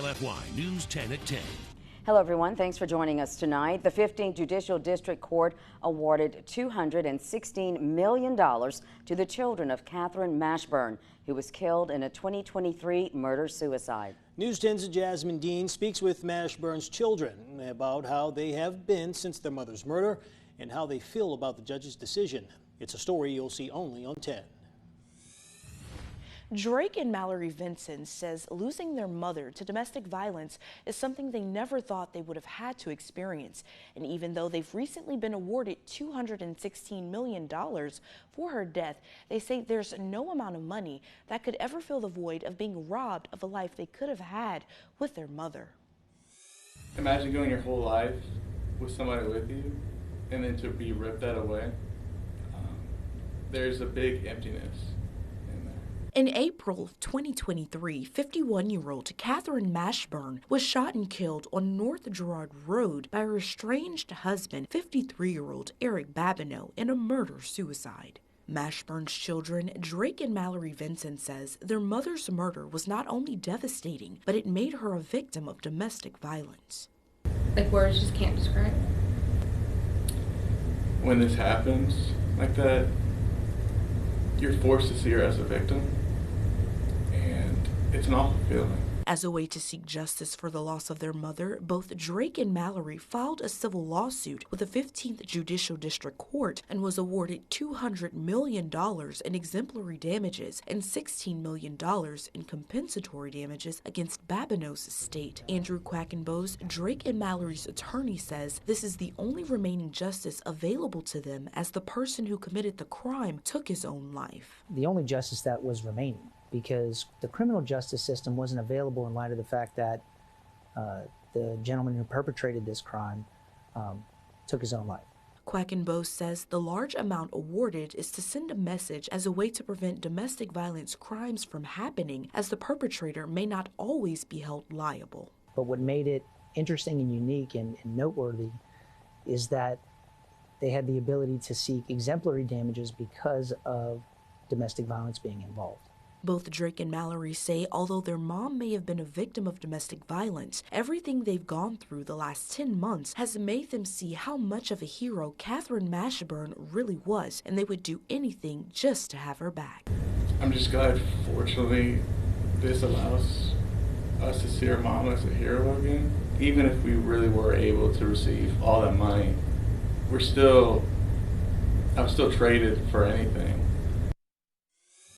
WFY News 10 at 10. Hello, everyone. Thanks for joining us tonight. The 15th Judicial District Court awarded $216 million to the children of Katherine Mashburn, who was killed in a 2023 murder-suicide. News 10's Jasmine Dean speaks with Mashburn's children about how they have been since their mother's murder and how they feel about the judge's decision. It's a story you'll see only on 10. Drake and Mallory Vincent says losing their mother to domestic violence is something they never thought they would have had to experience. And even though they've recently been awarded $216 million for her death, they say there's no amount of money that could ever fill the void of being robbed of a life they could have had with their mother. Imagine going your whole life with somebody with you and then to be ripped that away. There's a big emptiness. In April of 2023, 51-year-old Katherine Mashburn was shot and killed on North Girard Road by her estranged husband, 53-year-old Eric Babineau, in a murder-suicide. Mashburn's children, Drake and Mallory Vincent, says their mother's murder was not only devastating, but it made her a victim of domestic violence. Like, words just can't describe it. When this happens like that, you're forced to see her as a victim, and it's an awful feeling. As a way to seek justice for the loss of their mother, both Drake and Mallory filed a civil lawsuit with the 15th Judicial District Court and was awarded $200 million in exemplary damages and $16 million in compensatory damages against Babineau's estate. Andrew Quackenbos, Drake and Mallory's attorney, says this is the only remaining justice available to them as the person who committed the crime took his own life. The only justice that was remaining, because the criminal justice system wasn't available in light of the fact that the gentleman who perpetrated this crime took his own life. Quackenbos says the large amount awarded is to send a message as a way to prevent domestic violence crimes from happening, as the perpetrator may not always be held liable. But what made it interesting and unique and noteworthy is that they had the ability to seek exemplary damages because of domestic violence being involved. Both Drake and Mallory say although their mom may have been a victim of domestic violence, everything they've gone through the last 10 months has made them see how much of a hero Katherine Mashburn really was, and they would do anything just to have her back. I'm just glad, fortunately, this allows us to see our mom as a hero again. Even if we really were able to receive all that money, I'm still traded for anything.